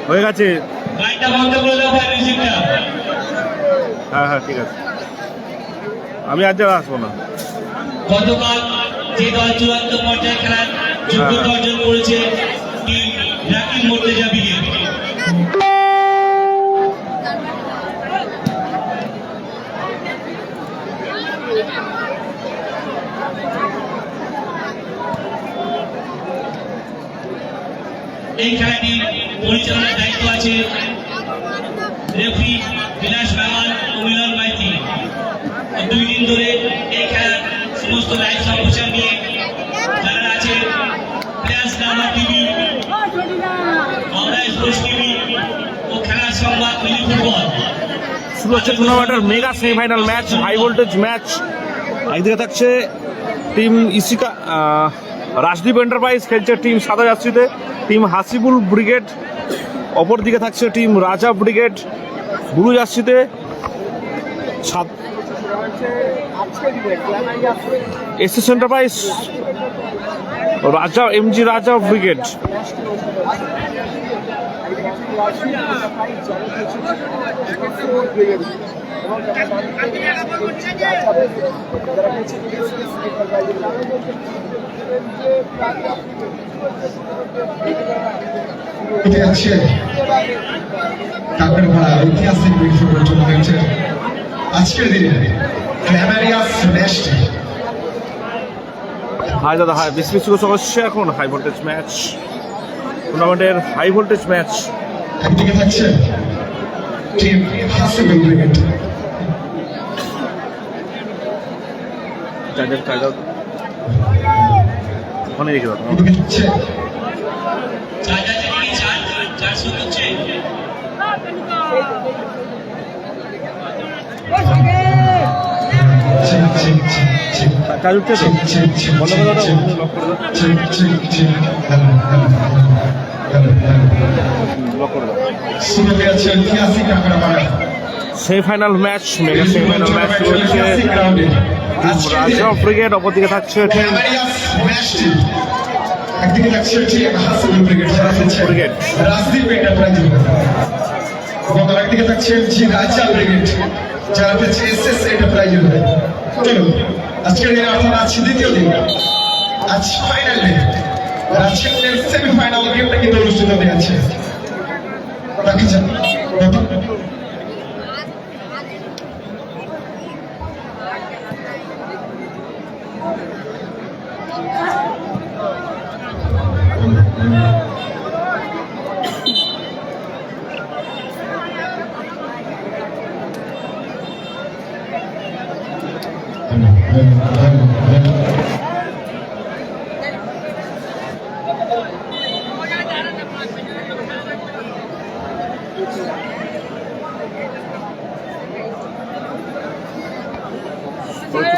হয়ে গেছে। হ্যাঁ হ্যাঁ ঠিক আছে, আমি আজ আসবো না। গতকাল যে দল চূড়ান্ত পর্যায়ে খেলার যোগ্যতা অর্জন করেছে টিম রাকিব মুর্তজা ব্রিগেড। এই খেলাটি পরিচালনার দায়িত্ব আছে রেফারি বিলাস বাগান ও মিলন মাইতি। 2 দিন ধরে এই খেলার সমস্ত লাইভ সম্প্রচার নিয়ে যারা আছে প্লেয়ার্স নাম্বার টিভি, আমরা স্পোর্টস টিভি ও খেলার সংবাদ মিলি ফুটবল। শুরু হচ্ছে টুর্নামেন্টের mega semifinal match, high voltage match. একদিকে থাকছে টিম ইসিকা রাজদীপ এন্টারপ্রাইজ খেলছে টিম সাদা জার্সিতে, টিম হাসিবুল ব্রিগেড। অপর দিকে থাকছে টিম রাজা ব্রিগেড ব্লু জার্সিতে। এসএস এন্টারপ্রাইজ রাজা এমজি রাজা ব্রিগেড। ঐতিহাসিক ফুটবল টুর্নামেন্টের আজকের দিনে হাই দাদা, হাই বেশি বেশি কথা হচ্ছে এখন। হাই ভোল্টেজ ম্যাচ, টুর্নামেন্টের হাই ভোল্টেজ ম্যাচ। একদিকে থাকছে টিম হাসিবুল ব্রিগেড, ওখানে রেখে দাও। একদিকে থাকছে কাজ উঠছে তো, বলো কথা semifinal match, mega semifinal match হচ্ছে রাজা ব্রিগেড। অপরদিকে থাকছে একদিকে থাকছে হাসিবুল ব্রিগেড রাজদীপ এন্টারপ্রাইজ, এবং আরেকদিকে থাকছে রাজা ব্রিগেড যারা পেয়েছে এসএস এন্টারপ্রাইজ। চলো আজকের দিনে অর্থাৎ আজ দ্বিতীয় দিন, আজ ফাইনাল ডে, আজকের সেমিফাইনাল গেমটা কিন্তু অনুষ্ঠিত হতে যাচ্ছে। দেখা যাক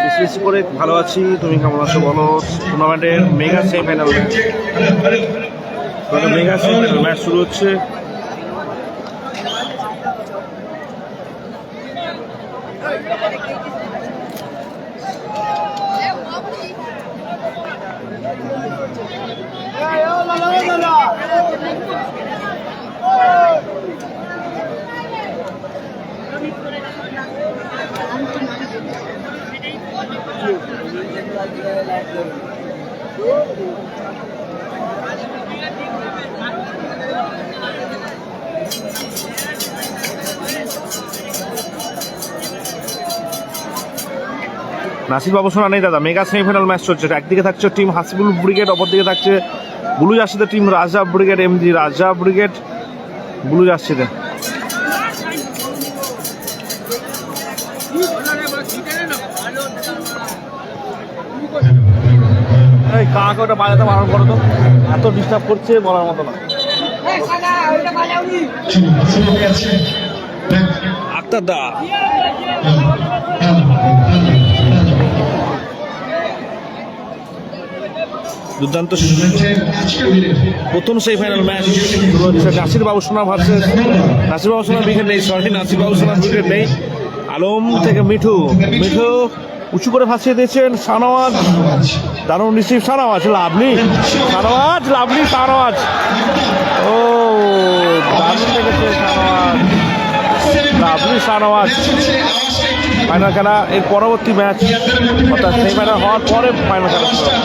বেশি বেশি করে ভালো আছি, তুমি কেমন আছো বলো। টুর্নামেন্টের mega semifinal match, mega semifinal match শুরু হচ্ছে। নাসির বাবু শোনা নেই দাদা, মেগা সেমিফাইনাল ম্যাচ চলছে। একদিকে থাকছে টিম হাসিবুল ব্রিগেড, অপরদিকে থাকছে ব্লু জার্সিতে টিম রাজা ব্রিগেড, এমজি রাজা ব্রিগেড ব্লু জার্সিতে। এই কাকে ওটা বাজাতে বারণ করো তো, এত ডিস্টার্ব করছে বলার মতো না। আক্তার দা দুর্দান্ত প্রথম সেমিফাইনাল ম্যাচ নাসির বাবু সোনা ভার্সেস নাসির বাবু সোনা ব্রিগেড নেই, সরি নাসির বাবু সোনা ব্রিগেড নেই। আলম থেকে মিঠু, মিঠু উঁচু করে ভাসিয়ে দিয়েছেন শাহনওয়াজ। দারুণ রিসিভ, শাহনওয়াজ, লাভলি শাহনওয়াজ। ও দারুণ লেগেছে শাহনওয়াজ, লাভলি শাহনওয়াজ। ফাইনাল খেলা এর পরবর্তী ম্যাচ, অর্থাৎ সেমিফাইনাল হওয়ার পরে ফাইনাল খেলা শুরু হবে।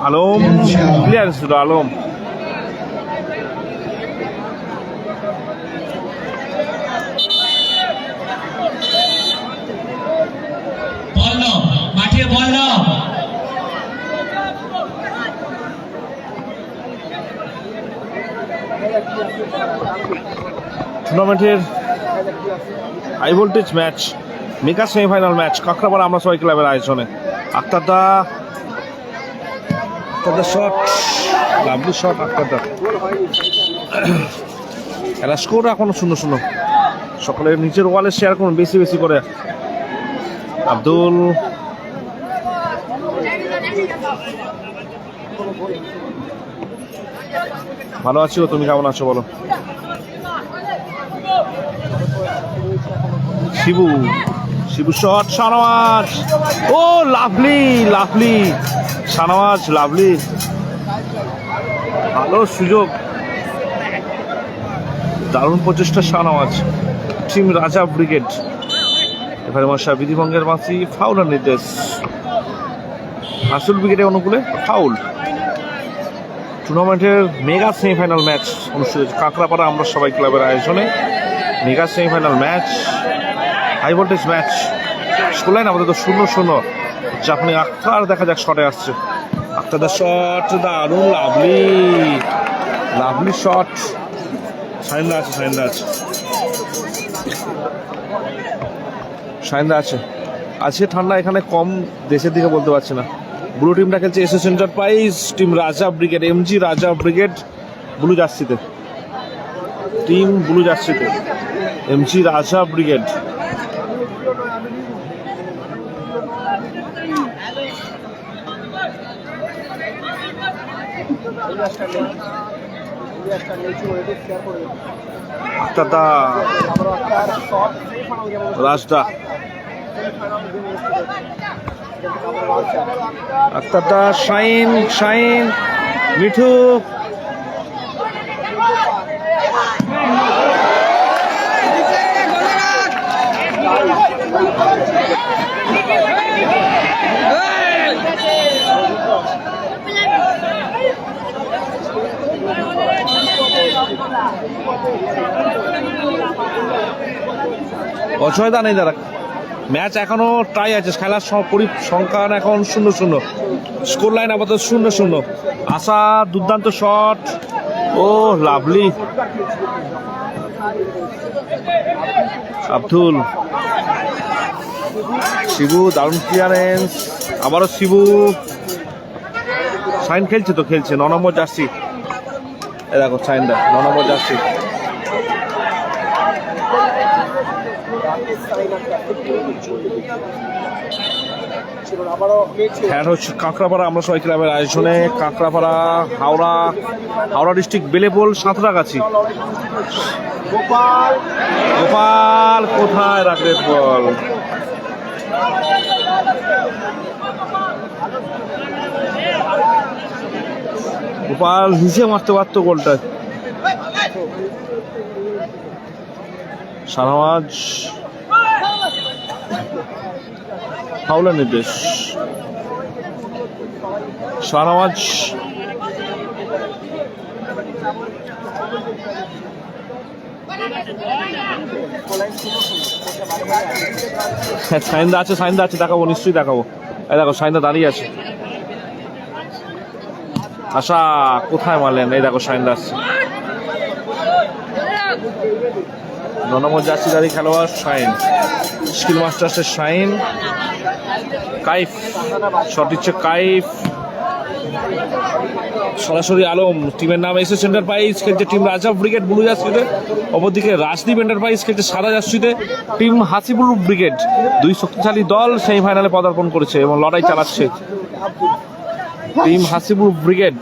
আলম ক্লিয়ার ছিল, আলম বল নাও, মাঠে বল নাও। টুর্নামেন্টের high voltage match, mega semifinal match, কাঁকড়াপাড়া আমরা সবাই ক্লাবের আয়োজনে। আক্তারদা শট, লাভলি শট আক্তারদা। এরা স্কোর এখনো 0-0, সকলে নিচের ওয়ালে শেয়ার করুন বেশি বেশি করে। আব্দুল, ভালো আছি, তুমি কেমন আছো বলো? শিবু শট, শাহনওয়াজ, ও লাভলি শাহনওয়াজ, লাভলি, ভালো সুযোগ, দারুণ প্রচেষ্টা শাহনওয়াজ। টিম রাজা ব্রিগেড এখানে মশা বিধিভঙ্গের মাসি, ফাউলের নির্দেশ। আসল ব্রিগেডের অনুকূলে ফাউল। টুর্নামেন্টের মেগা সেমিফাইনাল ম্যাচ অনুষ্ঠিত হচ্ছে কাঁকড়াপাড়া আমরা সবাই ক্লাবের আয়োজনে। Mega semifinal match, high voltage match. Score line আমাদের তো 0-0। জাপানি আক্তার দেখা যাক শটে আসছে। আক্তারদার শট, দারুণ, লাভলি শট। সাইন্দা আছে। আজকে ঠান্ডা এখানে কম, দেশের দিকে বলতে পারছি না। ব্লু টিমটা খেলছে SS enterprise, team Raja brigade, MG রাজা ব্রিগেড ব্লু জার্সিতে, টিম ব্লু জার্সিতে এমজি রাজা ব্রিগেড। আক্তারদা, রাজদা, আক্তারদা, শাইন, মিঠু, অসহায়তা নেই দাদা। ম্যাচ এখনো টাই আছে, খেলার সংখ্যা এখন 0-0, স্কোর লাইন আপাতত 0-0। আশা দুর্দান্ত শট, ও লাভলি, আব্দুল, শিবু, দারুণ ক্লিয়ারেন্স, আবারও শিবু। সাইন খেলছে 9 নম্বর জার্সি, এ দেখো সাইনদা 9 নম্বর জার্সি। খেলা হচ্ছে কাঁকড়াপাড়া আমরা সবাই ক্লাবের আয়োজনে। কাঁকড়াপাড়া, হাওড়া ডিস্ট্রিক্ট, বেলেবল, সাঁতরাগাছি। গোপাল কোথায় রাখলেন বল? গোপাল নিচে মারতে পারত গোলটা। শাহনওয়াজ, ফাউলের নির্দেশ। শাহনওয়াজ, সাইন্দা আছে, দেখাবো, নিশ্চয়ই দেখাবো। এই দেখো সাইন্দা দাঁড়িয়ে আছে। আশা কোথায় মারলেন? এই দেখো সাইন্দা আসছে। 9 নম্বর জার্সি দাঁড়িয়ে খেলোয়াড় শাইন, স্কিল মাস্টার্সের শাইন। কাইফ শট দিচ্ছে, কাইফ, সরাসরি আলম। টিমের নাম এসএস এন্টারপ্রাইজ, খেলছে টিম রাজা ব্রিগেড ব্লু জার্সিতে। অপরদিকে রাজদীপ এন্টারপ্রাইজ খেলছে সাদা জার্সিতে। টিম হাসিবুল ব্রিগেড, দুই শক্তিশালী দল সেমিফাইনালে পদার্পণ করেছে এবং লড়াই চালাচ্ছে। টিম হাসিবুল ব্রিগেড,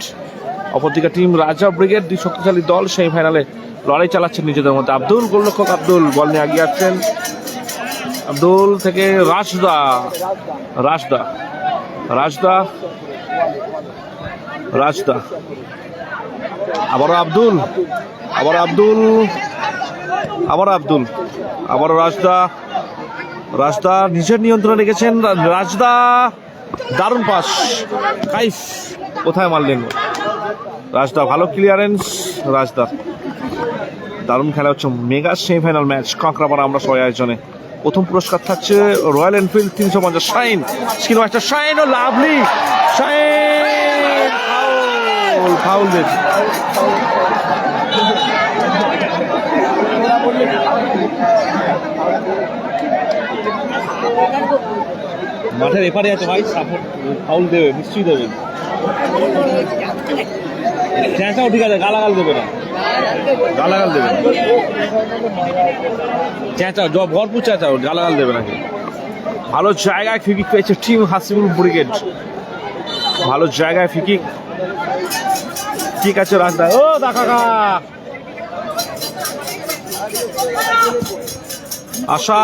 অপরদিকে টিম রাজা ব্রিগেড, দুই শক্তিশালী দল সেমিফাইনালে লড়াই চালাচ্ছেন নিজেদের মধ্যে। আব্দুল, গোলরক্ষক আব্দুল বল নিয়ে এগিয়ে যাচ্ছেন। আব্দুল থেকে রাশদা, রাশদা, রাশদা, রাশদা, আবারও আব্দুল, আবার আব্দুল, আবার আব্দুল, আবারও রাশদা, রাশদা নিজের নিয়ন্ত্রণে রেখেছেন। রাশদা, দারুণ পাস, কাইফ কোথায় মারলেন রাশদা, ভালো ক্লিয়ারেন্স রাশদা। দারুণ খেলা হচ্ছে, মেগা সেমিফাইনাল ম্যাচ কাঁকড়াপাড়া আমরা সবাই আয়োজনে। প্রথম পুরস্কার থাকছে Royal Enfield 350। Shine skin master, Shine ও লাভলি, শাইন ফাউল, ফাউল দিয়েছে। মাঠের এপারে আছে ভাই, সাপোর্ট ফাউল দেবে, নিশ্চয়ই দেবে। চেঁচাও ঠিক আছে, গালাগাল দেবে না, গালাগাল দেবে না, চেঁচাও ভরপুর চেঁচাও, গালাগাল দেবে নাকি। ভালো জায়গায় ফ্রিকিক পেয়েছে টিম হাসিবুল ব্রিগেড, ভালো জায়গায় ফ্রিকিক। ঠিক আছে রাজদা, ও দেখা আশা,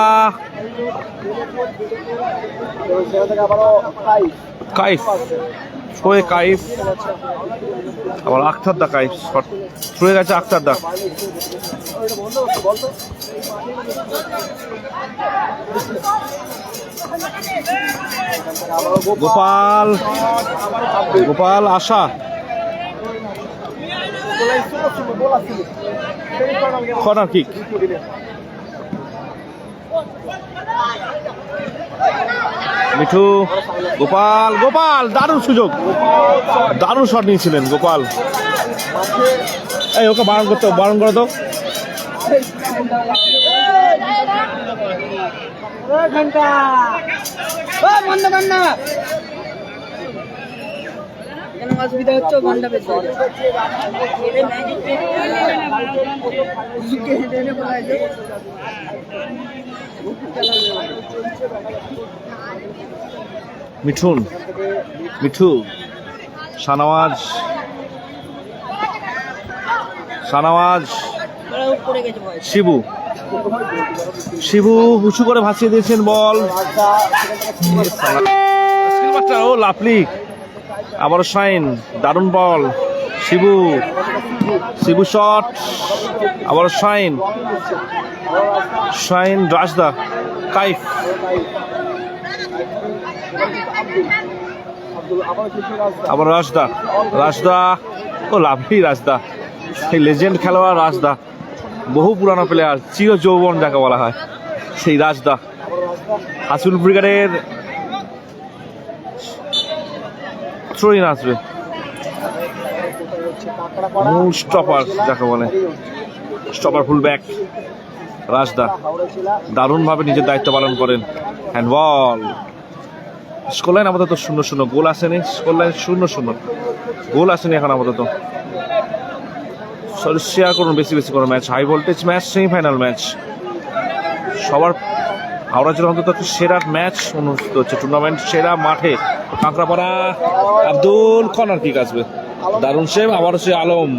কাইফ ছয়ে, কাইফ আবার আখতার দা, কাইফ ছয়ে গেছে আখতার দা। গোপাল, গোপাল, আশা, কর্নার কিক, মিঠু, গোপাল, গোপাল দারুণ সুযোগ, দারুণ শট নিয়েছিলেন গোপাল। এই ওকে বারণ করতে, বারণ করে তো। অসুবিধা হচ্ছে ঘন্টা পেতে মিঠুন, মিঠু, শানওয়াজ, শানওয়াজ, শিবু, শিবু উঁচু করে ভাসিয়ে দিয়েছেন বল। ও লাফলি, আবার শাইন, দারুণ বল, শিবু, শিবু শট, আবার শাইন, শাইন, রাজদা, কাইফ, আবার রাজদা, রাজদা, ও লাভলি রাজদা, সেই লেজেন্ড খেলোয়াড় রাজদা, বহু পুরানো প্লেয়ার, চির যৌবন যাকে বলা হয়, সেই রাজদা। হাসিবুল ব্রিগেডের থ্রোইন আসবে, মূল স্টপার যাকে বলে, স্টপার ফুল ব্যাক রাজদা দারুণভাবে নিজের দায়িত্ব পালন করেন। হ্যান্ডবল, স্কোর লাইন আপাতত 0-0, গোল আসেনি, স্কোর লাইন 0-0, গোল আসেনি এখন আপাতত। শেয়ার করুন বেশি বেশি করে, match high voltage match, semifinal match, সবার হাওড়া জেলার অন্তত সেরা ম্যাচ অনুষ্ঠিত হচ্ছে, টুর্নামেন্ট সেরা মাঠে কাঁকড়াপাড়া। আব্দুল, কর্নার কিক আসবে, দারুণ সেভ, আবারও সে আলম।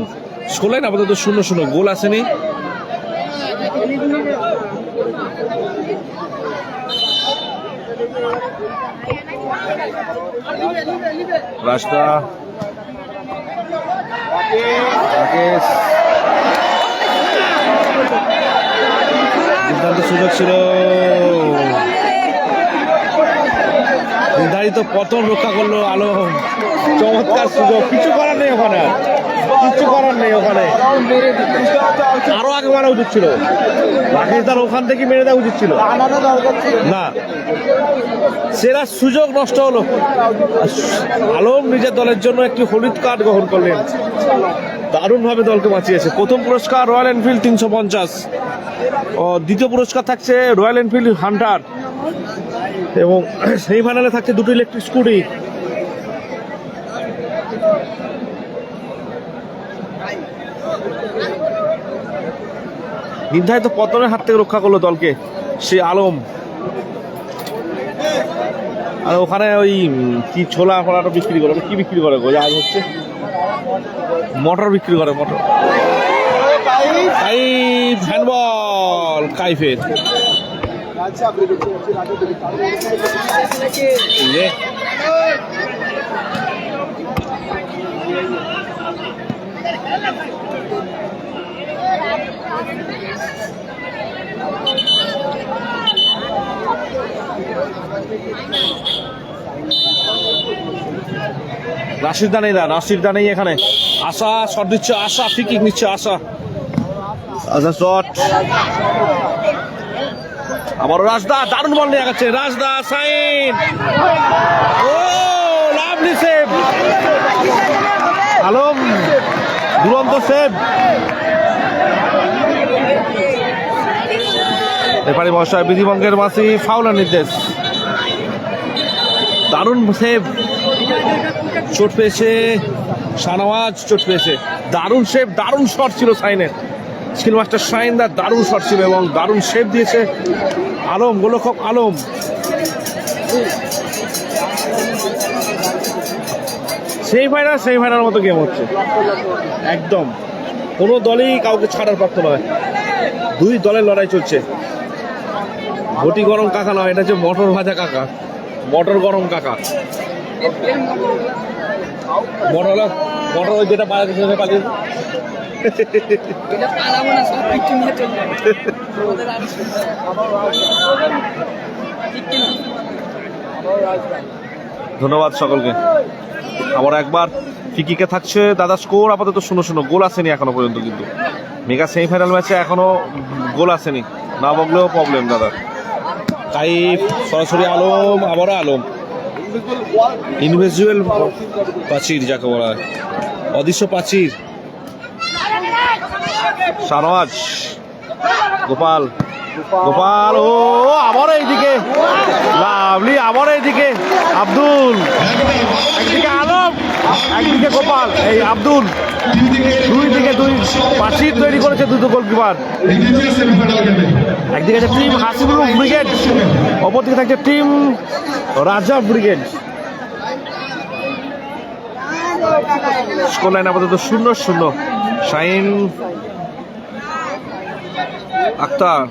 স্কোর লাইন আপাতত 0-0, গোল আসেনি। রাস্তা, দুর্দান্ত সুযোগ ছিল, নির্ধারিত পতন রক্ষা করলো আলম, চমৎকার সুযোগ, কিছু করার নেই ওখানে, কিছু করার নেই ওখানে, আরো আগে মারা উচিত ছিল, রাকেশ দার ওখান থেকে মেরে দেওয়া উচিত ছিল না, সেরা সুযোগ নষ্ট হলো। আলম নিজের দলের জন্য একটি হলুদ কার্ড গ্রহণ করলেন, দারুণভাবে দলকে বাঁচিয়েছে। প্রথম পুরস্কার রয়্যাল এনফিল্ড 350, ও দ্বিতীয় পুরস্কার থাকছে রয়্যাল এনফিল্ড হান্টার, এবং সেমিফাইনালে থাকছে দুটো ইলেকট্রিক স্কুটি। নির্ধারিত পতনের হাত থেকে রক্ষা করলো দলকে সে আলম। আর ওখানে ওই কি ছোলা ফলাটা বিক্রি করে, কি বিক্রি করে গো আজ হচ্ছে, মোটর বিক্রি করে, মোটর কাইফ হ্যান্ডবল কাইফের ইয়ে। নাসির দা নেই এখানে। আশা শট দিচ্ছে, আশা ফ্রি কিক নিচ্ছে, আশা শট। আবারও রাজদা দারুণ বল নিয়ে গেছে, রাজদা সাইন, ও লাভলি সেভ, আলম দুরন্ত সেভ। এপারে মহাশয় বিধিভঙ্গের মাসি ফাউলের নির্দেশ। দারুণ সেভ, চোট পেয়েছে শাহনওয়াজ, চোট পেয়েছে। দারুণ সেভ, দারুণ শট ছিল সাইনের, স্কিল মাস্টার শাইন দা দারুণ শট ছিল এবং দারুণ সেভ দিয়েছে আলম, গোলরক্ষক আলম। সেমিফাইনাল মতো গেম হচ্ছে একদম, কোনো দলই কাউকে ছাড়ার প্রাপ্ত নয়, দুই দলের লড়াই চলছে। ঘটি গরম কাকা নয়, এটা হচ্ছে মটর ভাজা কাকা, মটর গরম কাকা। মটর ওই যেটা পালিয়ে ধন্যবাদ সকলকে। আবার একবার ফিকিকে থাকছে দাদা। স্কোর আপাতত 0-0, গোল আসেনি এখনো পর্যন্ত, কিন্তু মেগা সেমিফাইনাল ম্যাচে এখনো গোল আসেনি, না বললেও প্রবলেম দাদা। কাইফ সরাসরি আলম, আবারও আলম, ইনভিজিবল প্রাচীর যাকে বলা হয়, অদৃশ্য প্রাচীর। শাহনওয়াজ, গোপাল, ও আবারও এইদিকে লাভলি, আবারও এইদিকে আব্দুল, একদিকে আলম, একদিকে গোপাল, এই আব্দুল, দুই দিকে দুই প্রাচীর তৈরি করেছে দুটো গোলকিপার। একদিকে আছে টিম হাসিবুল ব্রিগেড, অপরদিকে থাকছে team Raja brigade. Score line আপাতত 0-0। শাহিন আক্তার,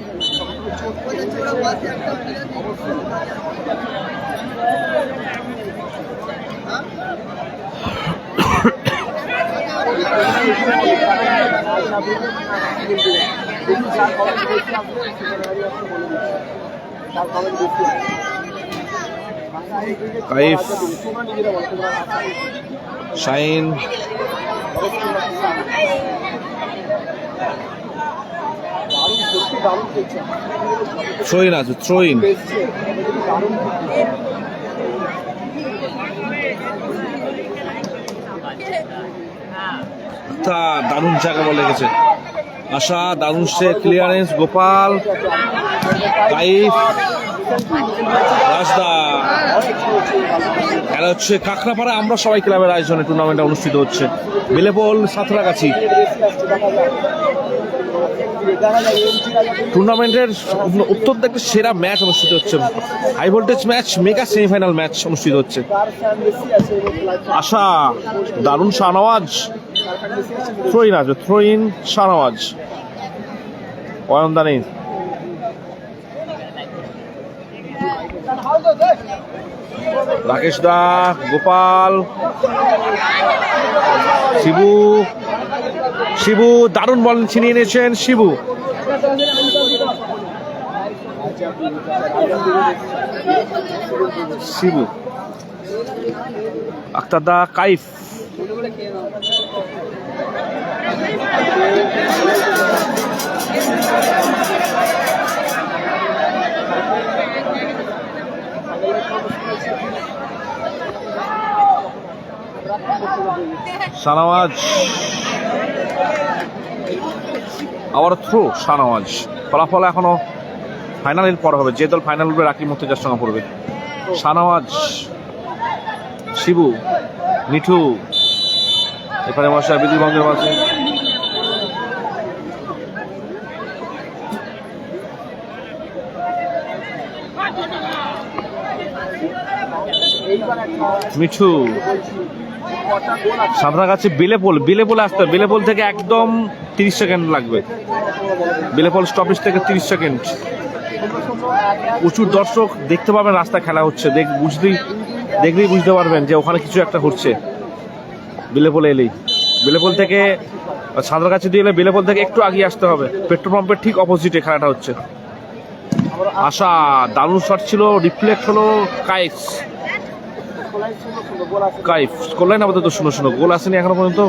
কাইফ, শাহিন, থ্রোইন আছে, থ্রোইন দারুণ জায়গা বলে গেছে। আশা দারুণ সে ক্লিয়ারেন্স, গোপাল, কাইফ, রাজদা। খেলা হচ্ছে কাকড়াপাড়া আমরা সবাই ক্লাবের আয়োজনে টুর্নামেন্টটা অনুষ্ঠিত হচ্ছে। বেলেপল সাঁতরাগাছি। টুর্নামেন্টের অত্যন্ত একটা সেরা ম্যাচ অনুষ্ঠিত হচ্ছে, high voltage match, mega semifinal match অনুষ্ঠিত হচ্ছে। আশা দারুণ, শাহনওয়াজ, থ্রোইন আছে, থ্রোইন শাহনওয়াজ, অয়নদা নেই। রাকেশ দা, গোপাল, শিবু দারুণ বল ছিনিয়ে নিয়েছেন শিবু। শিবু, আক্তার দা, কাইফ, শাহনওয়াজ, আবার থ্রো শাহনওয়াজ। ফলাফল এখনো ফাইনালের পর হবে, যে দল ফাইনাল উঠবে রাকিব মুর্তজার সঙ্গে পড়বে। শাহনওয়াজ, শিবু, মিঠু, এখানে বসা বিধিভঙ্গের মাঝে মিঠু। সাঁতরাগাছি বেলেপোল আসতে, বেলেপোল থেকে একদম 30 সেকেন্ড লাগবে। বেলেপল স্টপেজ থেকে 30 সেকেন্ড। প্রচুর দর্শক দেখতে পাবেন, রাস্তায় খেলা হচ্ছে, দেখলেই বুঝতে পারবেন যে ওখানে কিছু একটা হচ্ছে। বেলেপল এলেই, বেলেপল থেকে সাঁতরাগাছি দিয়ে এলে বেলেপল থেকে একটু আগিয়ে আসতে হবে, পেট্রোল পাম্পের ঠিক অপোজিটে খেলাটা হচ্ছে। আশা দারুণ শট ছিল, রিফ্লেক্ট হলো কাইফ স্কোরলাইন আপাতত 0-0, গোল আসেনি এখনো পর্যন্ত।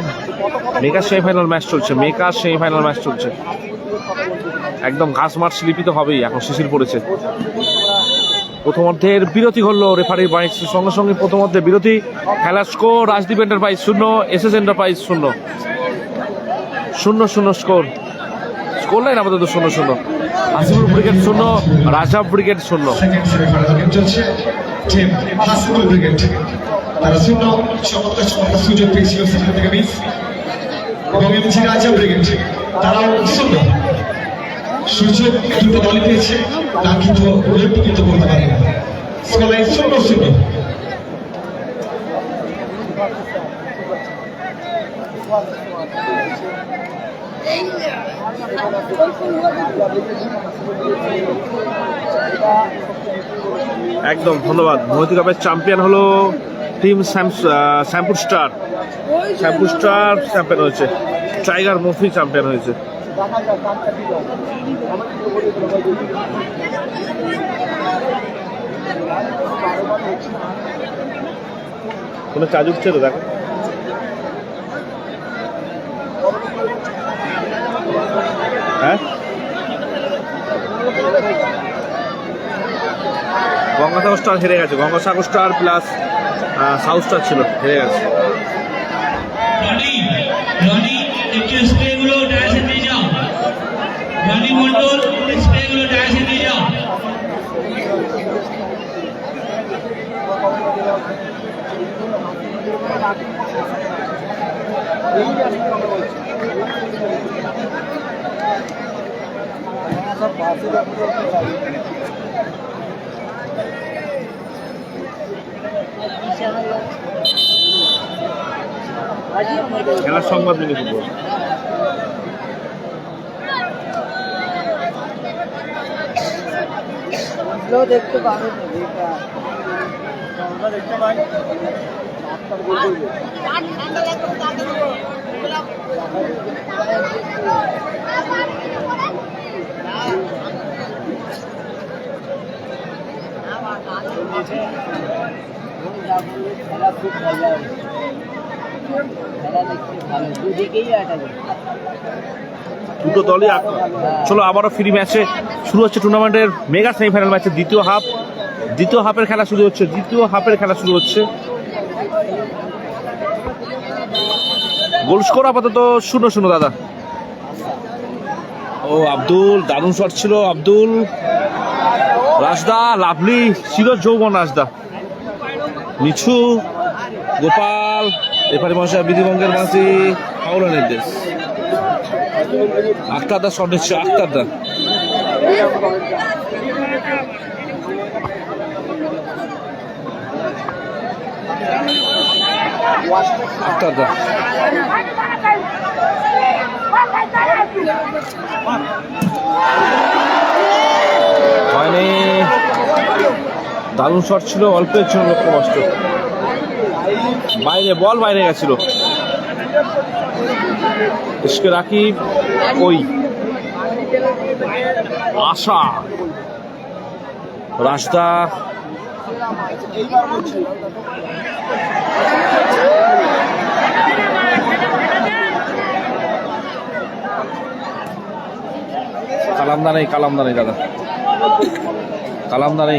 মেগা সেমিফাইনাল ম্যাচ চলছে, একদম ঘাস মাঠ স্লিপিত হবেই, এখন শিশির পড়েছে। প্রথমার্ধের বিরতি ঘটলো, রেফারির বাইরের সঙ্গে সঙ্গে প্রথমার্ধে বিরতি। খেলার score Rajdeep enterprise 0, SS enterprise 0 score line আপাতত 0-0। Hasibul brigade 0, Rajab brigade 0। Second semifinal game চলছে, টিম হাসিবুল ব্রিগেড তারা 0, চমৎকার সুযোগ পেয়েছিল সেখান থেকে মিস। এবং এমজি রাজাব ব্রিগেড তারাও 0, সুযোগ দুটো দলই পেয়েছে, তার কিন্তু গোলটি কিন্তু করতে পারে না। Score line 0-0। একদম ধন্যবাদ। মৈত্রী কাপের চ্যাম্পিয়ন হলো টিম শ্যামপুর স্টার চ্যাম্পিয়ন হয়েছে, টাইগার মফি চ্যাম্পিয়ন হয়েছে। কোনো কাজ উঠছে তো দেখো। হ্যাঁ, গঙ্গাসাগর স্টার হেরে গেছে, Gangasagar star plus south star ছিল, হেরে গেছে। রনি একটু স্প্রেগুলো ডায়াসে দিয়ে যাও, রনি মন্ডল স্প্রেগুলো ডায়াসে দিয়ে যাও। খেলার সংবাদ মিনি ফুটবল। দেখতে পারো দেখতে পাই। খেলা খুব মজা, খেলা দেখতে ভালো, দুদিকেই আটাবে। দুটো দলই চলো আবারও ফ্রি ম্যাচে শুরু হচ্ছে টুর্নামেন্টের মেগা সেমিফাইনাল ম্যাচের দ্বিতীয় হাফের খেলা শুরু হচ্ছে। গোল স্কোর আপাতত 0-0 দাদা। ও আব্দুল, দারুণ শট ছিল আব্দুল। রাজদা লাভলি ছিল, যৌবন রাজদা। মিছু, গোপাল, রেফারি মহাশয় বিধিভঙ্গের মাঝি, ফাউল নির্দেশ। আক্তারদা শট নিচ্ছে, আক্তারদা হয়নি, দারুণ শট ছিল, অল্পের জন্য লক্ষ্য কষ্ট, বল বাইরে গেছিল। ইশকে রাকিব, ওই আশা, রাস্তা কালামদা নেই দাদা,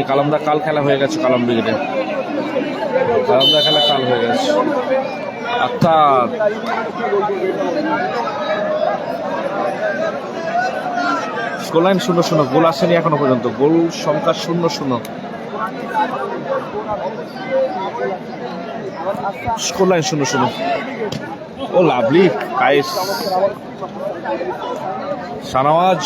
কালামদা কাল খেলা হয়ে গেছে, কালাম ব্রিগেডে কালামদা খেলা কাল হয়ে গেছে। আক্তার, স্কোরলাইন 0-0, গোল আসেনি এখনো পর্যন্ত, গোল সংখ্যা 0-0। স্কোরলাইন 0-0। ও লাভলি কাইস, শাহনওয়াজ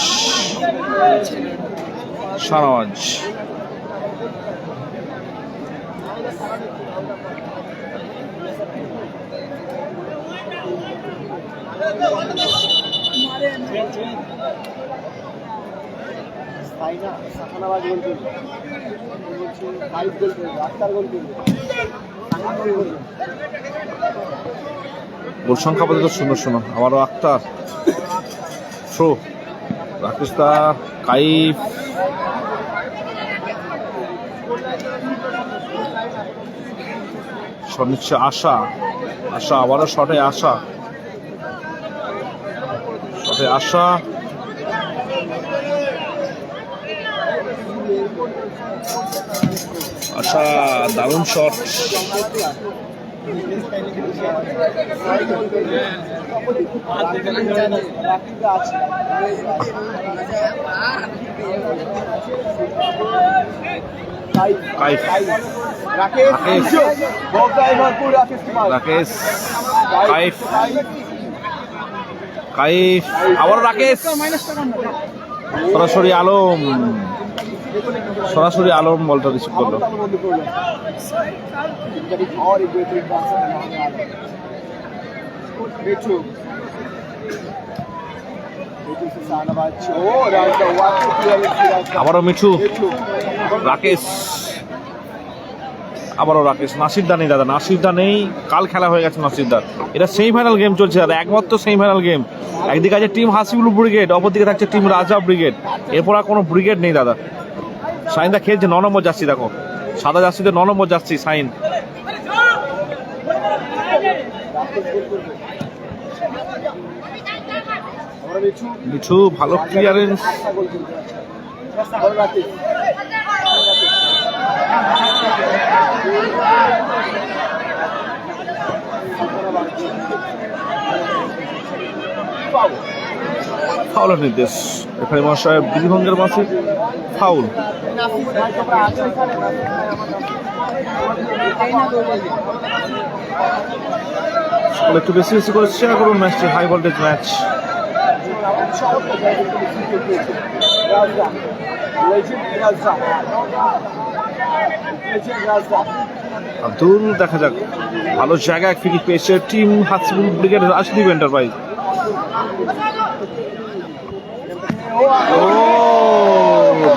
ফাইনা সাখানাবাদ গোল করবে, ফাইভ গোল করবে, আক্তার গোল করবে, সাখানাবাদ গোল করবে। গোল সংখ্যা আপাতত 0-0। আবারও আক্তার থ্রো, রাকেশ দা, কাইফ, শট নিচ্ছে আশা, আশা আবারও শটে আশা, শটে আশা, আশা দারুণ শট, কাইফ, রাকেশ, রাকেশ, কাইফ, কাইফ, আবার রাকেশ, সরাসরি আলম, সরাসরি আলম বলটা রিসিভ করলো। আবারও মিঠু, রাকেশ, আবারও রাকেশ, নাসিরদা নেই দাদা, নাসিরদা নেই, কাল খেলা হয়ে গেছে নাসিরদার। এটা সেমিফাইনাল গেম চলছে দাদা, একমাত্র সেমিফাইনাল গেম। একদিকে আছে টিম হাসিবুল ব্রিগেড, অপরদিকে থাকছে টিম রাজা ব্রিগেড। এরপর আর কোনো ব্রিগেড নেই দাদা। সাইনদা খেলছে 9 নম্বর জার্সি, দেখো সাদা জার্সিতে 9 নম্বর জার্সি সাইন। মিঠু ভালো ক্লিয়ারেন্স, ফাউলের নির্দেশ এখানে মহাশয়, বিধিভঙ্গের মাসে ফাউল। একটু বেশি বেশি করে শেয়ার করুন ম্যাচটি, হাই ভোল্টেজ ম্যাচ। আব্দুল, দেখা যাক, ভালো জায়গায় ফ্রি পেয়েছে team Hasibul brigade Rajdeep enterprise. ও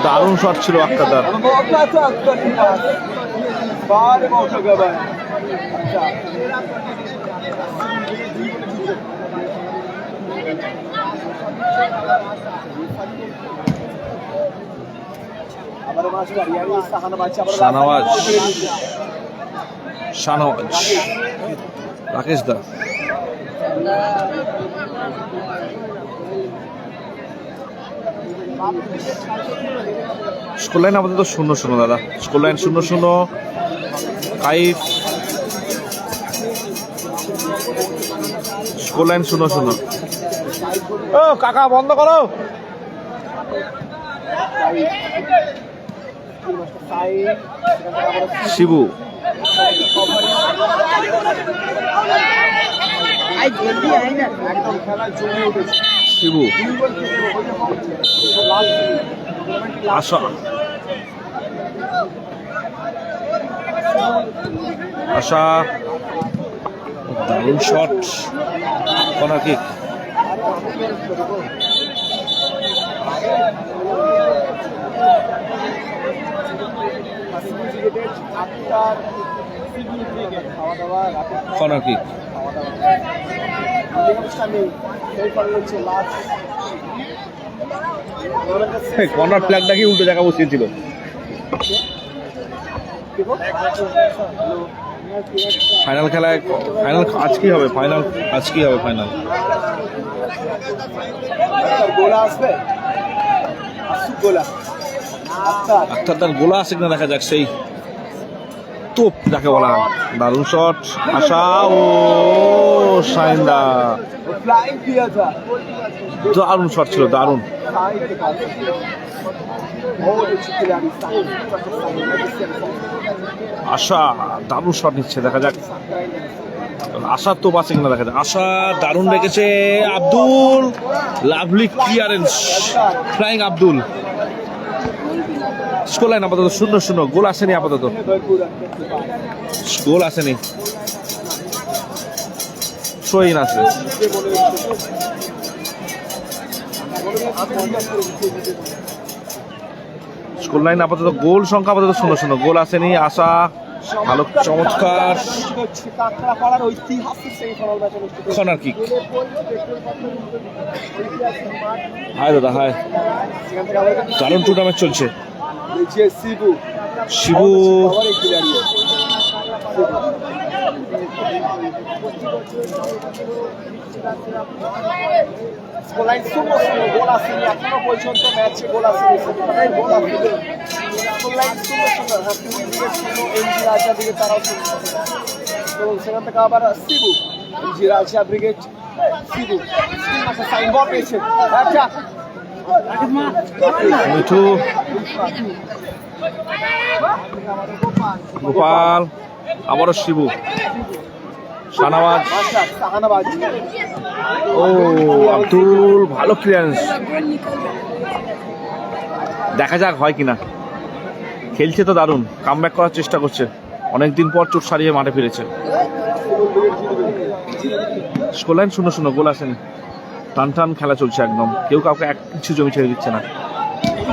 দারুণ শট ছিল আক্তাদার। শাহনওয়াজ, শাহনওয়াজ, রাকেশ দা, স্কোর লাইন আপাতত 0-0 দাদা, score line 0-0। Kaif, score line 0-0। ও কাকা বন্ধ করো। শিবু, শিবু, আশা, আশা, দারুণ shot, corner kick. Corner kick, corner ফ্ল্যাগটাকে উল্টো জায়গা বসিয়েছিল। ফাইনাল খেলায়, ফাইনাল আজকেই হবে, ফাইনাল আজকেই হবে ফাইনাল। আক্তার তার গোলা আছে কিনা দেখা যাক, সেই তোপ যাকে বলা। দারুণ শট, আশা, ও সাইন্দা, দারুণ শট ছিল, দারুণ। আশা দারুণ শট নিচ্ছে, দেখা যাক আশার তোপ আছে কিনা দেখা যাক। আশা দারুণ রেখেছে, Abdul, lovely clearance, flying Abdul. Score line আপাতত 0-0, গোল আসেনি আপাতত, গোল আসেনি, থ্রো ইন আসবে। স্কোর লাইন আপাতত গোল সংখ্যা আপাতত 0-0, গোল আসেনি। আশা ভালো চমৎকার কাঁকড়াপাড়ার ঐতিহাসিক সেমিফাইনাল ম্যাচ অনুষ্ঠিত হয়েছে। Corner kick. হায় দাদা হায়, সেখান থেকে আবার দারুণ টুর্নামেন্ট চলছে। যে শিবু শিবু আবার একটু দাঁড়িয়ে স্কোরলাইন 0-0, গোল আসেনি এখনো পর্যন্ত ম্যাচে, গোল আসেনি সেমিফাইনাল গোল আসেনি। স্কোরলাইন 0-0, হ্যাঁ তুমি দিকে ছিল এমজি রাজা দিকে, তারাও 0-0। তো সেখান থেকে আবার শিবু, এমজি রাজা ব্রিগেড, শিবু সাইন বল পেয়েছে। আচ্ছা মিঠু, গোপাল, আবারও শিবু, শাহনওয়াজ, শাহনওয়াজ, ও আব্দুল, ভালো ক্লিয়ারেন্স। দেখা যাক হয় কিনা। খেলছে তো দারুণ, কামব্যাক করার চেষ্টা করছে, অনেকদিন পর চোট সারিয়ে মাঠে ফিরেছে। স্কোরলাইন 0-0, গোল আসেনি। টান টান খেলা চলছে একদম, কেউ কাউকে এক কিছু জমি ছেড়ে দিচ্ছে না।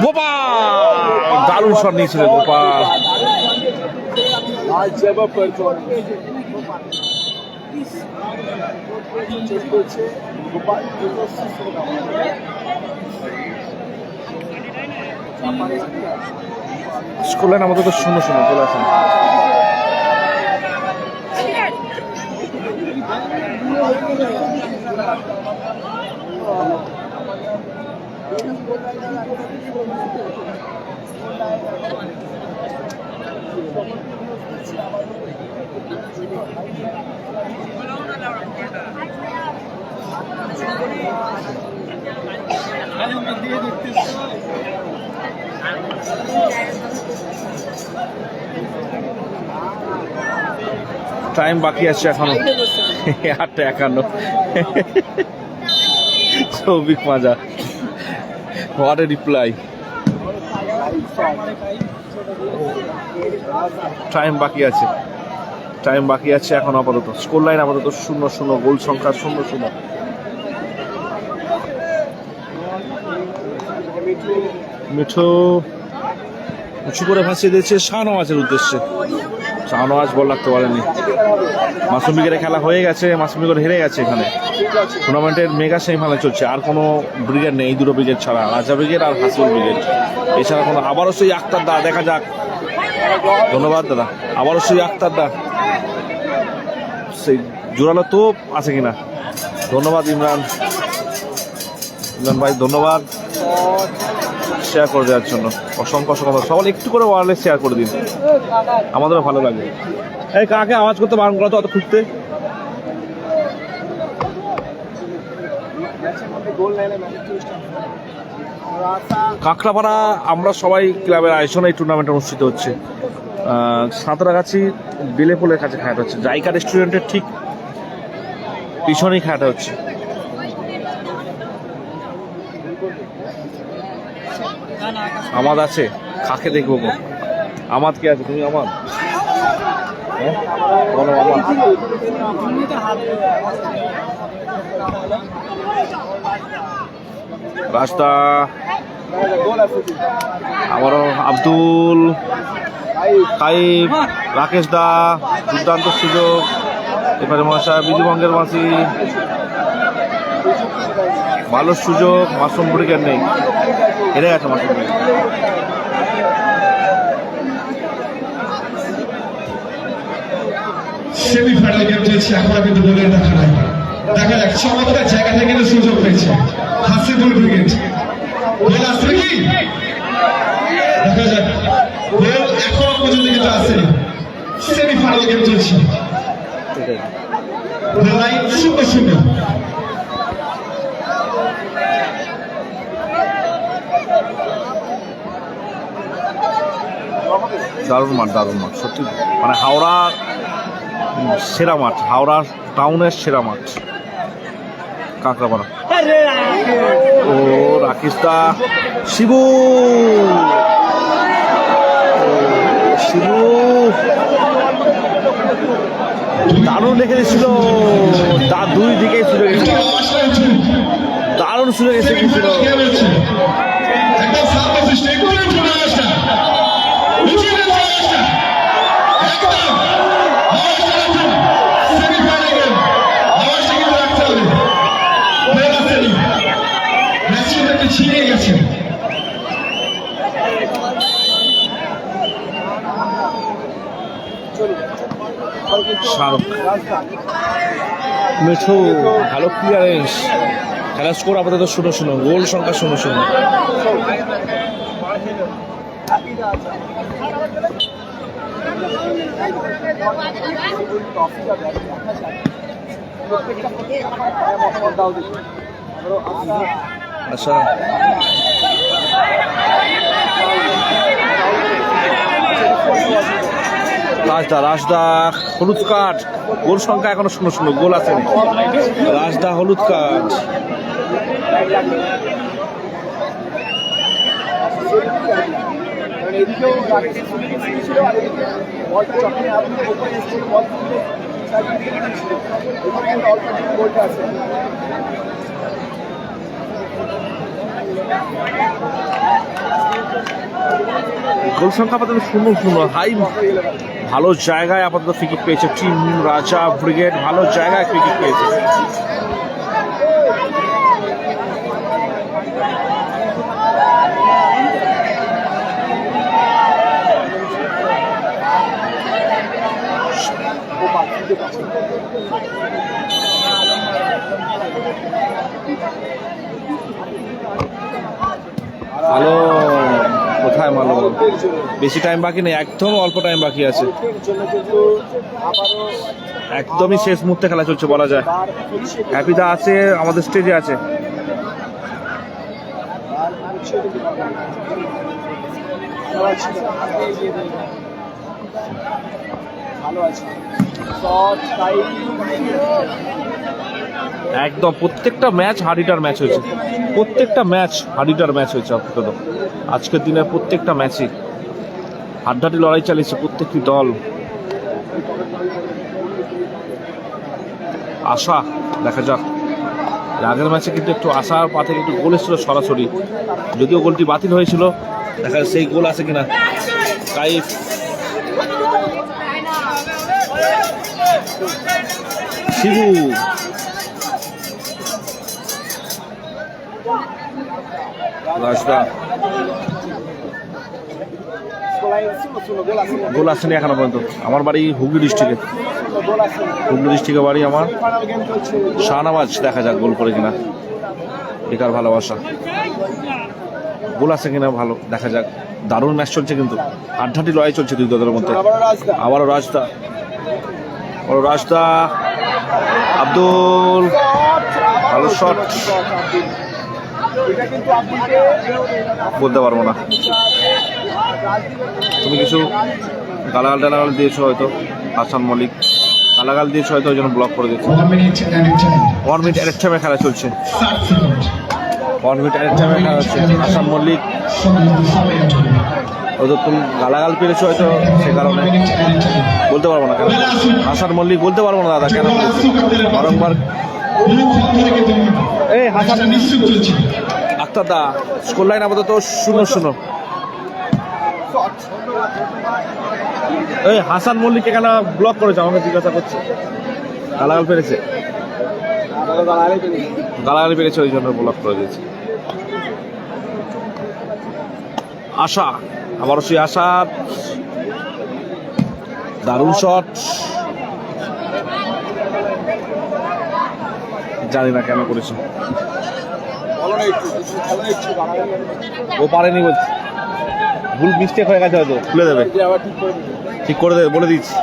গোপাল দারুণ শট নিয়েছিল গোপাল। স্কোরলাইন আমাদের তো 0-0, গোল আসেনি। টাইম বাকি আছে এখনো, 8:51। সৌভিক মাজা, হোয়াট এ রিপ্লাই। টাইম বাকি আছে, টাইম বাকি আছে এখন আপাতত। স্কোর লাইন আপাতত 0-0, গোল সংখ্যা 0-0। মিঠু উঁচু করে ভাসিয়ে দিয়েছে শাহনওয়াজের উদ্দেশ্যে। শাহনওয়াজ বল রাখতে পারেনি। মাসুম ব্রিগেডের খেলা হয়ে গেছে, মাসুম ব্রিগেড হেরে গেছে। এখানে টুর্নামেন্টের মেগা সেমিফাইনাল চলছে, আর কোনো ব্রিগেড নেই, এই দুটো ব্রিগেড ছাড়া, রাজা ব্রিগেড আর হাসিবুল ব্রিগেড। এছাড়া কোনো, আবারও সেই আক্তার দা, দেখা যাক। ধন্যবাদ দাদা। আবারও সেই আক্তার দা, সেই জোরালো তোপ আছে কিনা। ধন্যবাদ ইমরান, ইমরান ভাই ধন্যবাদ শেয়ার করে দেওয়ার জন্য, অসংখ্য অসংখ্য। সবাই একটু করে ওয়ারলেস শেয়ার করে দিন, আমাদেরও ভালো লাগে। এই কাকে আওয়াজ করতে বারণ করা তো, অত খুঁজতে। কাঁকড়াপাড়া আমরা সবাই ক্লাবের আয়োজনে এই টুর্নামেন্ট অনুষ্ঠিত হচ্ছে। সাঁতরাগাছি বেলেফুলের কাছে খেলাটা হচ্ছে, জাইকা রেস্টুরেন্টের ঠিক পিছনেই খেলাটা হচ্ছে। আমাদ আছে, কাকে দেখবো? আমাদ কে আছে? তুমি আমাদ? হ্যাঁ বলো আমাদ। রাস্তা আবারও আব্দুল, কাইফ, রাকেশ দা, দুর্দান্ত সুযোগ। এবারে মশা বিজুবঙ্গের মাসি, ভালো সুযোগ। মাসুম ব্রিগেড নেই, হেরে গেছে মাসুম ব্রিগেড। সেমিফাইনাল গেম চলছে, এখনো কিন্তু বলে দেখা নাই। দেখা যাক, চমৎকার জায়গা থেকে কিন্তু সুযোগ পেয়েছে হাসিবুল ব্রিগেড। গোল আসবে কি দেখা যাক। গোল এখনো পর্যন্ত কিন্তু আসেনি। সেমিফাইনাল গেম চলছে, লাইন 0-0। দারুণ মাঠ, দারুণ মাঠ সত্যি, মানে হাওড়া সেরা মাঠ, হাওড়া টাউনের সেরা মাঠ কাঁকড়াপাড়া। ও রাকেশ দা, শিবু, শিবু দারুণ রেখে দিচ্ছিল, তার দুই দিকে ছিল, দারুণ সুযোগ এসে গিয়েছিল। একদম সামনে সৃষ্টি করে চলে আসা উচিত আসা একদম সেমিফাইনাল গেম আওয়াজটা কিন্তু রাখতে হবে। ম্যাচটা ছিনিয়ে গেছে। শাহরুখ মিঠু ভালো ক্লিয়ারেন্স। খেলার স্কোর আপাতত 0-0, গোল সংখ্যা 0-0। আচ্ছা রাজদা হলুদ কার্ড, গোল সংখ্যা এখনো 0-0, গোল আসেনি। রাজদা হলুদ কার্ড। এদিকেও ছিল আর এদিকে বলটা যখন আপনি ওপরে এসেছেন বল গোলটা আছে। গোল সংখ্যা আপাতত 0-0, হাই। ভালো জায়গায় আপাতত ফ্রি কিক পেয়েছে টিম রাজা ব্রিগেড, ভালো জায়গায় ফ্রি কিক পেয়েছে। ভালো, কোথায় মারলো? বেশি টাইম বাকি নেই, একদম অল্প টাইম বাকি আছে। একদমই শেষ মুহূর্তে খেলা চলছে বলা যায়। হ্যাপিদা আছে, আমাদের স্টেজে আছে। একদম প্রত্যেকটা ম্যাচ হারিটার ম্যাচ হয়েছে, প্রত্যেকটা ম্যাচ হারিটার ম্যাচ হয়েছে। অন্তত আজকের দিনের প্রত্যেকটা ম্যাচই হাড্ডাহাড্ডি লড়াই চালিয়েছে প্রত্যেকটি দল। আশা দেখা যাক, আগের ম্যাচে কিন্তু একটু আশার পাতে একটু গোল এসেছিল সরাসরি, যদিও গোলটি বাতিল হয়েছিল। দেখা যাক সেই গোল আছে কিনা। কাইফ শিবু রাজদা গোল আসেনি এখনো পর্যন্ত। আমার বাড়ি হুগলি ডিস্ট্রিক্টে, হুগলি ডিস্ট্রিক্টে বাড়ি আমার। শাহনওয়াজ দেখা যাক গোল করে কিনা। বেকার ভালোবাসা, গোল আছে কিনা ভালো দেখা যাক। দারুণ ম্যাচ চলছে কিন্তু, হাড্ডাহাড্ডি লড়াই চলছে দুই দলের মধ্যে। আবারও রাজদা, রাজদা আব্দুল, ভালো শট। বলতে পারবো না, তুমি কিছু গালাগাল টালাগাল দিয়েছো হয়তো। হাসান মল্লিক গালাগাল দিয়েছো হয়তো, ওই জন্য ব্লক করে দিয়েছে। 1 মিনিট অ্যাড টাইমে খেলা চলছে, 1 মিনিট অ্যাড টাইমে খেলা হচ্ছে। হাসান মল্লিক হয়তো তুমি গালাগাল পেরেছো হয়তো, সে কারণে বলতে পারবো না। কেন হাসান মল্লিক বলতে পারবো না দাদা, কেন বারংবার। এই হাসান আক্তার দা, স্কোর লাইন আপাতত 0-0। এই হাসান মল্লিককে কেন ব্লক করেছে আমাকে জিজ্ঞাসা করছে। গালাগাল পেরেছে, গালাগালি পেরেছে, ওই জন্য ব্লক করে দিয়েছে। আশা, আবারও সেই আশা, দারুণ শট। জানি না কেন করেছে, ও পারেনি বলছে, ভুল মিস্টেক হয়ে গেছে হয়তো, খুলে দেবে, ঠিক করে দেবে বলে দিচ্ছি।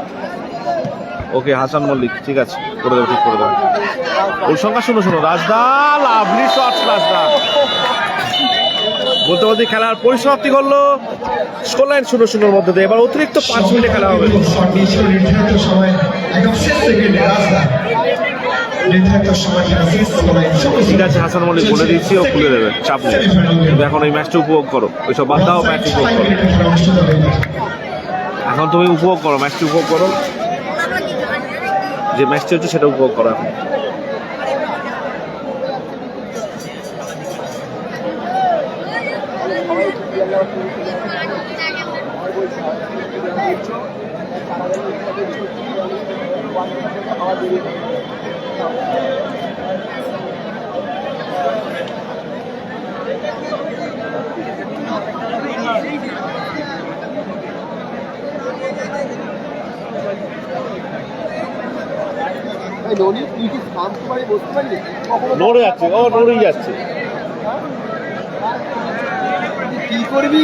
ওকে হাসান মল্লিক ঠিক আছে, করে দেবে, ঠিক করে দেবে। ওর সংখ্যা 0-0। রাজদা লাভলি শট, রাজদা বলতে বলতে খেলার পরিসমাপ্তি করলো। স্কোর লাইন 0-0 মধ্যে দিয়ে। এবার অতিরিক্ত 5 মিনিটে খেলা হবে। ঠিক আছে, হাসান মল্লিক বলে দিচ্ছি, ও খুলে দেবে, চাপ নেই। এখন এই ম্যাচটা উপভোগ করো, ওইসব বাদ দাও, ম্যাচ উপভোগ করো। এখন তুমি উপভোগ করো, ম্যাচটি উপভোগ করো, যে ম্যাচটি হচ্ছে সেটা উপভোগ করো। এখন তুই কি শান্ত বাড়ি বসতে পারলি? নড়ে যাচ্ছে, ও নড়েই যাচ্ছে। কি করবি?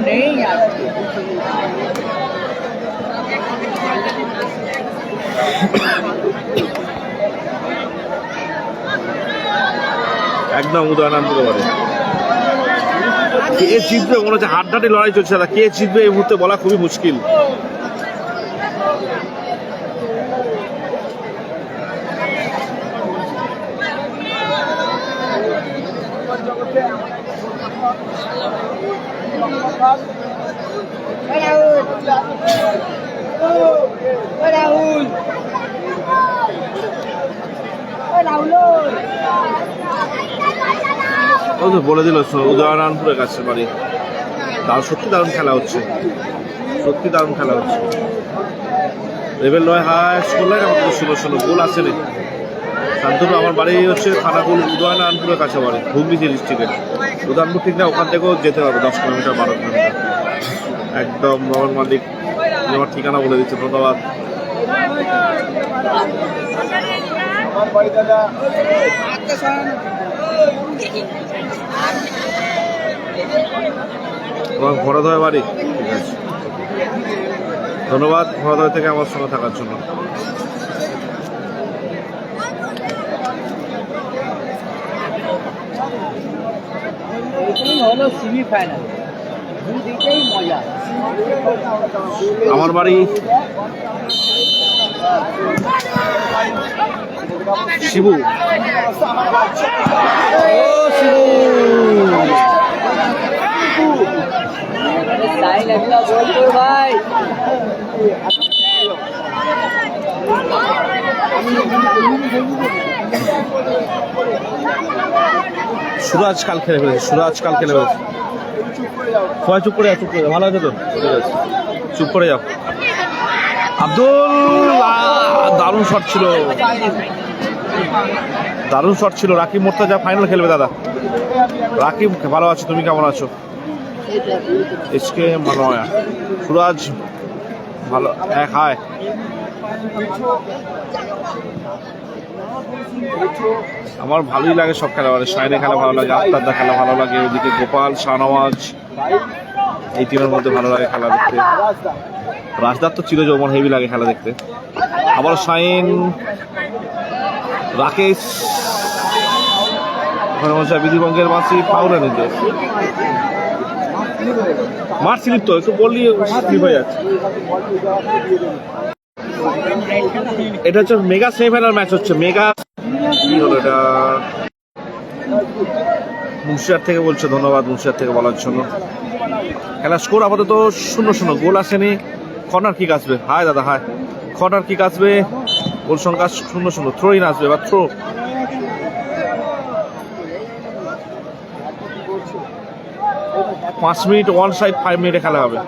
নেই আজকে একদম উদয়নানপুরে বাড়ি। কে জিতবে মনে হচ্ছে হাড্ডাহাড্ডি লড়াই চলছে, দাদা কে জিতবে এই মুহূর্তে বলা খুবই মুশকিল। ও তো বলে দিল উদয়নারায়ণপুরের কাছে বাড়ি। সত্যি দারুণ খেলা হচ্ছে, সত্যি দারুণ খেলা হচ্ছে। লেভেল 9 হাই স্কুল লাইন আমাদের 16 গোল আসেনি। শান্তনু আমার বাড়ি হচ্ছে খানাকুল, উদয়নারায়ণপুরের কাছে বাড়ি, হুগলি ডিস্ট্রিক্টের। উদয়নারায়ণপুর ঠিক না, ওখান থেকেও যেতে হবে 10 কিলোমিটার 12 কিলোমিটার। একদম আমার মালিক আমার ঠিকানা বলে দিচ্ছে, ধন্যবাদ। তোমার ভরাদয় বাড়ি, ঠিক আছে, ধন্যবাদ ভরাদয় থেকে আমার সঙ্গে থাকার জন্য। হলো সেমিফাইনাল, দুদিকেই মজা। আমার বাড়ি শিবু। ভাই সুরাজ কাল খেলে ফেলেছে, সুরাজ কাল খেলে ফেলেছে। সবাই চুপ করে যাও, চুপ করে যাও, ভালো আছে তো, ঠিক আছে, চুপ করে যাও। আব্দুল দারুণ শট ছিল, দারুণ শট ছিল। রাকিব মোর্তাজা ফাইনাল খেলবে দাদা। রাকিব ভালো আছো, তুমি কেমন আছো? এসকে মানয়া, সুরাজ ভালো, এক হাই। আমার ভালোই লাগে সব খেলা, মানে শাইনে খেলা ভালো লাগে, আফতারদা খেলা ভালো লাগে, ওদিকে গোপাল শাহনওয়াজ, এই টিমের মধ্যে ভালো লাগে খেলা দেখতে। রাজদার তো চিরযৌবন, হেভি লাগে খেলা দেখতে। আবার শাইন, রাকেশ, ওখানে বলছে বিধিবঙ্গের মাসি পাউনা নিতে মার স্লিপ, তো একটু বললি স্লিপ হয়ে যাচ্ছে। এটা হচ্ছে মেগা সেমিফাইনাল ম্যাচ হচ্ছে। মেগা কি হলো এটা? মুন্সিয়ার থেকে বলছে, ধন্যবাদ মুন্সিয়ার থেকে বলার জন্য। খেলার স্কোর আপাতত 0-0, গোল আসেনি। কর্নার কিক আসবে, হাই দাদা হাই। কর্নার কিক আসবে, গোল সংখ্যা 0-0। থ্রো ইন আসবে বা থ্রো। পাঁচ মিনিট ওয়ান সাইড, 5 মিনিটে খেলা হবে।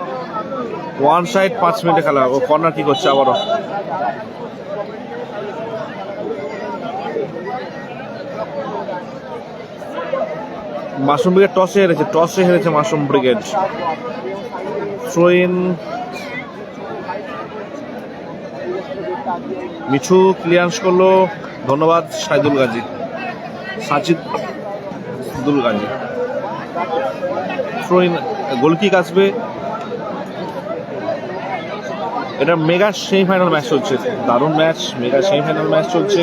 ওয়ান সাইড 5 মিনিটে খেলা হবে। ও কর্নার কি করছে আবারও? মাশরুম ব্রিগেড টসে হেরেছে mushroom brigade. Throw in, Mithu clearance করলো, ধন্যবাদ Saidul Gazi, Sajidul Gazi. Throw in, goal kick আসবে। এটা মেগা সেমিফাইনাল ম্যাচ চলছে, দারুণ ম্যাচ, মেগা সেমিফাইনাল ম্যাচ চলছে।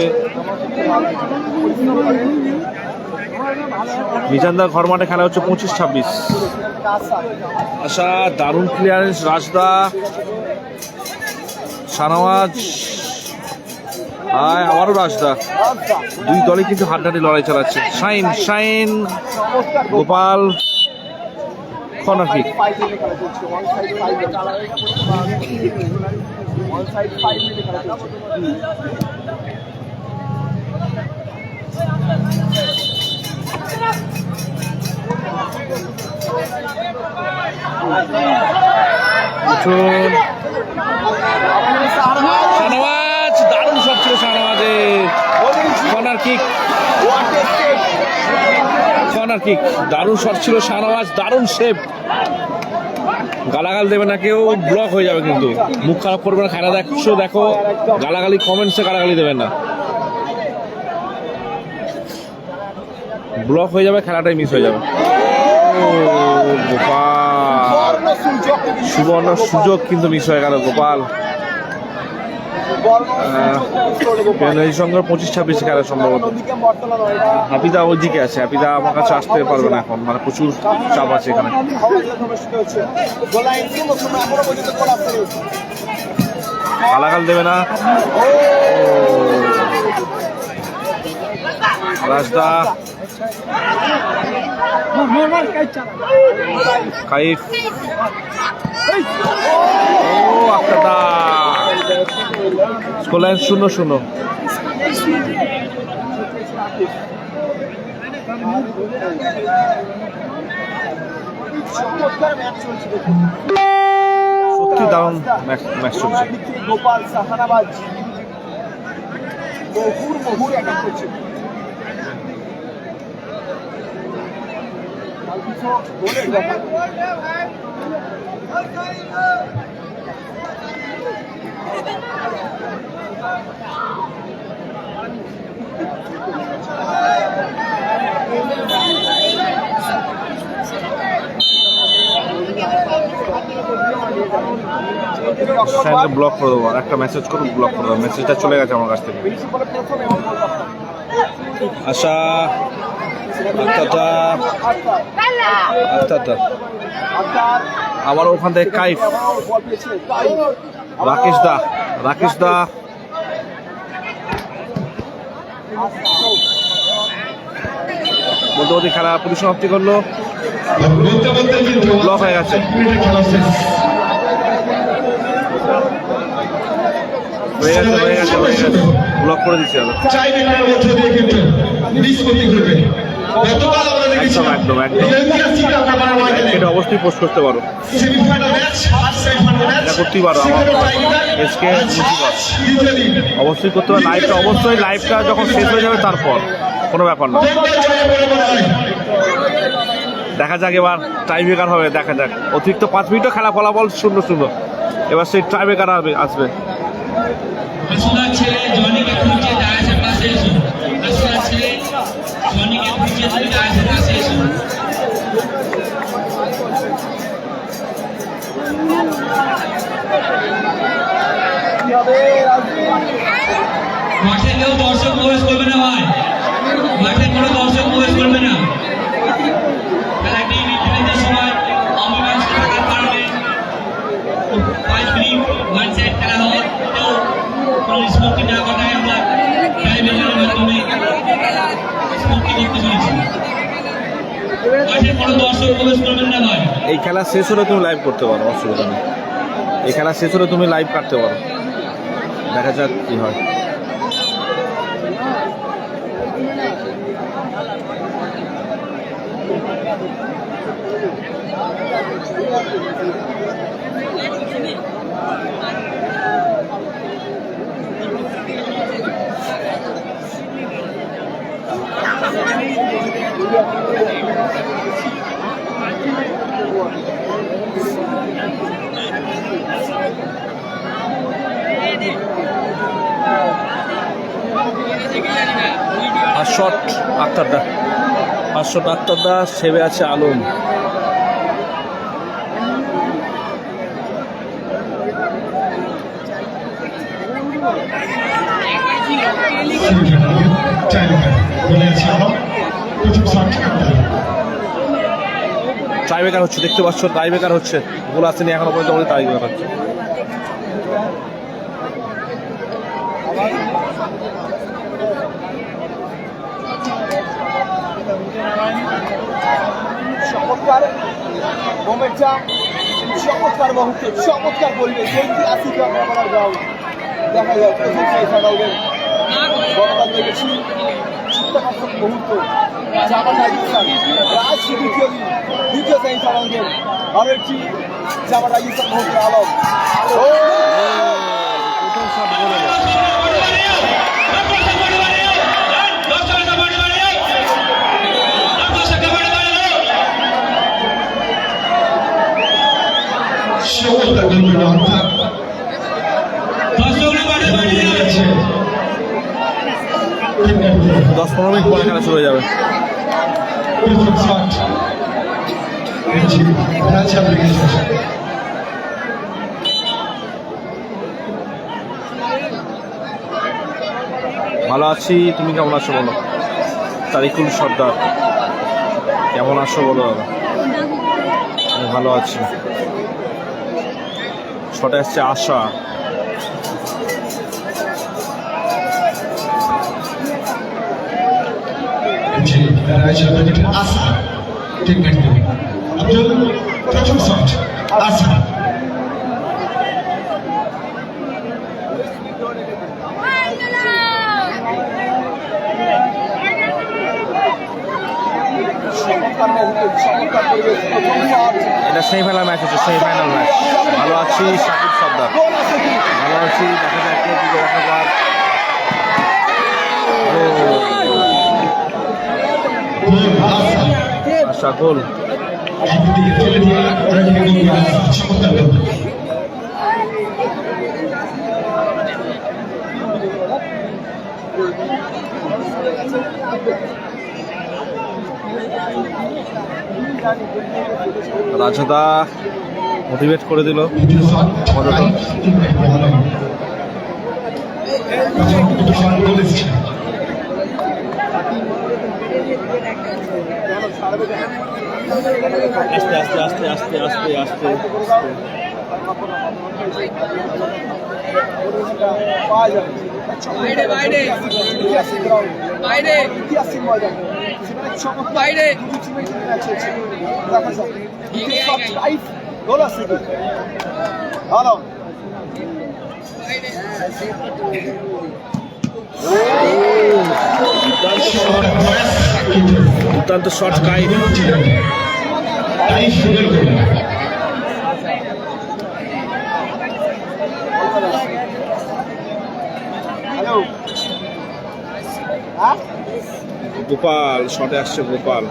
নিজানদার ঘর মাঠে খেলা হচ্ছে 25-26। আশা, দারুণ ক্লিয়ারেন্স, রাজদা, শাহনওয়াজ, আবারও রাজদা। দুই দলে কিন্তু হাড্ডাহাড্ডি লড়াই চালাচ্ছে। Shine, Gopal, corner kick. On side 5 minute খেলা চলছে। শাহনওয়াজ, দারুণ শট ছিল শাহনওয়াজের। কর্নার কিক, কর্নার কিক, দারুণ শট ছিল শাহনওয়াজ, দারুণ সেভ। গালাগাল দেবে না কেউ, ব্লক হয়ে যাবে কিন্তু। মুখ খারাপ করবে না, খেলা দেখছো দেখো, গালাগালি কমেন্টসে গালাগালি দেবেন না, ব্লক হয়ে যাবে, খেলাটাই মিস হয়ে যাবে। ও গোপাল, সুবর্ণ সুযোগ কিন্তু মিস হয়ে গেল গোপাল। পেনাল্টির সঙ্গে 25-26 খেলা সম্ভবত। হাফিদা ওইদিকে আছে, হাফিদা আমার কাছে আসতে পারবে না এখন, মানে প্রচুর চাপ আছে এখানে। গালাগাল দেবে না। রাজদা, কাইফ, ও আক্তাদা। স্কোরলাইন 0-0। সত্যি দারুণ ম্যাচ চলছে। গোপাল শাহনওয়াজ বহুর অ্যাটাক করছে। ব্লক করে দেবো, একটা মেসেজ করুন, ব্লক করে দেবো। মেসেজটা চলে গেছে আমার কাছ থেকে। আশা আবার ওখান থেকে কাইফ, রাকেশ দা, রাকেশ দা, বলতে বলতে খেলা পরিসমাপ্তি করলো, ব্লক হয়ে গেছে। ব্লক করে দিচ্ছে। একদম একদম একদম, এটা অবশ্যই পোস্ট করতে পারো, এটা করতেই পারো। এসকে অবশ্যই করতে পারো লাইভটা, অবশ্যই লাইভটা যখন শেষ হয়ে যাবে তারপর, কোনো ব্যাপার না। দেখা যাক এবার টাই ব্রেকার হবে, দেখা যাক। অতিরিক্ত 5 মিনিটও খেলা, ফলাফল 0-0। এবার সেই টাই ব্রেকার আসবে। ছেলে জনিকে খুঁজছে, দায়াসের পাশে এসো। আসলে ছেলে জনিকে খুঁজছে, তুমি দায়াসের পাশে এসো। মাঠে কেউ দর্শক প্রবেশ করবে না ভাই, মাঠে কোনো দর্শক প্রবেশ করবে না। খেলাটি নির্ধারিত সময় অমীমাংসিত থাকার কারণে 5 মিনিট ওয়ান সাইড খেলা হওয়াতেও কোনো নিষ্পত্তি না ঘটায় আমরা টাইব্রেকারের মাধ্যমে নিষ্পত্তি করতে পেরেছি। মাঠে কোনো দর্শক প্রবেশ করবেন না ভাই। এই খেলা শেষ হলে তুমি লাইভ করতে পারো, অসুবিধা নেই। এই খেলা শেষ হলে তুমি লাইভ কাটতে পারো, দেখা যাক কি হয়। শট আক্তারদা, 5 শট আক্তারদা, সেবে আছে আলম। টাই ব্রেকার হচ্ছে, দেখতে পাচ্ছ টাই ব্রেকার হচ্ছে, গোল আসেনি এখনো পর্যন্ত, আমাদের টাই ব্রেকার হচ্ছে। চমৎকার মোমেন্টাম চমৎকার মুহূর্ত, চমৎকার পরিবেশ, ঐতিহাসিক ব্যবহার গ্রাউন্ড দেখা যায় প্রথম সেমিফাইনাল গেম গতকাল দেখেছি চিত্তাকর্ষক মুহূর্ত জামাল রাজিস্তান রাজ দ্বিতীয় সেমিফাইনাল গেম আরো একটি জামাল রাজিস্তান মুহূর্তের আলম চমৎকার গোল অর্থাৎ 10-15 মিনিট পরে খেলা শুরু হয়ে যাবে। রাজা ব্রিগেড ভালো আছি, তুমি কেমন আছো বলো? তারিকুল সর্দার কেমন আছো বলো দাদা? আমি ভালো আছি। শটে আসছে আশা, রাজা ব্রিগেড আসা টিমমেট আব্দুল প্রথম শট আসা চমৎকার মুহূর্ত, চমৎকার পরিবেশ, প্রথম শট এটা সেমিফাইনাল ম্যাচ হচ্ছে, সেমিফাইনাল ম্যাচ। ভালো আছি শাকিব সর্দার, গোল আছে কি ভালো আছি। দেখা যাক কে দিকে, দেখা যাক। আশা গোল। একদিকে ফেলে দিয়ে আরেকদিকে গোল চমৎকার গোল রাজদা মোটিভেট করে দিল। দ্বিতীয় শট টিমমেট ভালো দুটো শট গোল এসেছে আস্তে আস্তে আস্তে আস্তে আস্তে আস্তে পাওয়া যাবে ঐতিহাসিক গ্রাউন্ড ঐতিহাসিক ময়দান সেখানে চমৎকার দুটি টিমের জন্য ম্যাচ হয়েছে দেখা যাক দ্বিতীয় শট লাইভ গোল আছে কি ভালো দুর্দান্ত শট কাইফ। হ্যালো হ্যাঁ গোপাল শটে আসছে, গোপাল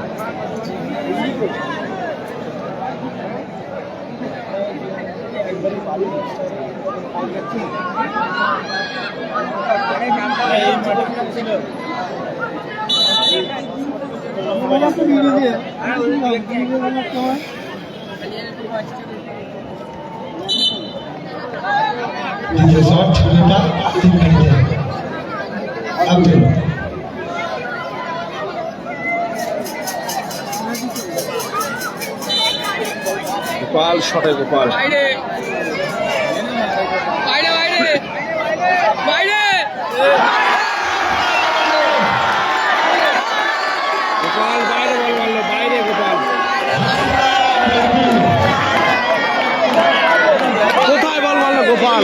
দ্বিতীয় শট গোপাল টিমমেট আব্দুল গোপাল শটে, গোপাল গোপাল বাইরে বল মারলো, বাইরে গোপাল। কোথায় বল মারলো Gopal?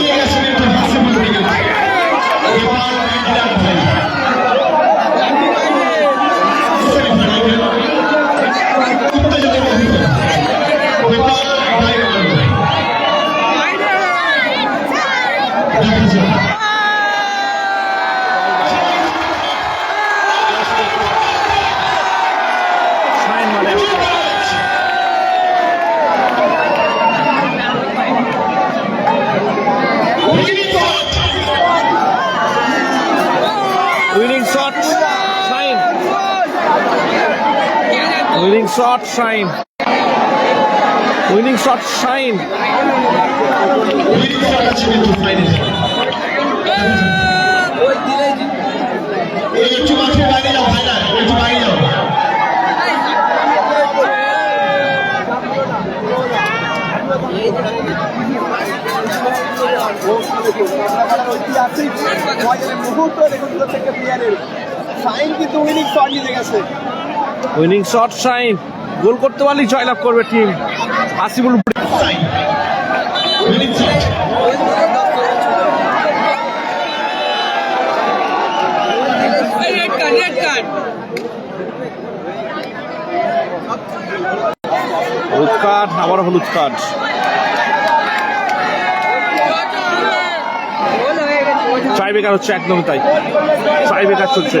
Winning shot, Shine. Winning shot, Shine. Winning shot, Shine. একটু মাঠের বাইরে যাও ভাই না, একটু বাইরে যাও ঐতিহাসিক ময়দানের মুহূর্ত রেকর্ড থেকে প্লেয়ারের সাইন কিন্তু উইনিং শট নিতে গেছে Winning shot, Shine. গোল করতে পারলেই জয়লাভ করবে team Hasibul. Side. Winning side. হলুদ কার্ড, আবার হলুদ কার্ড। ট্রাই বেকার হচ্ছে, একদমই তাই, ট্রাই বেকার চলছে।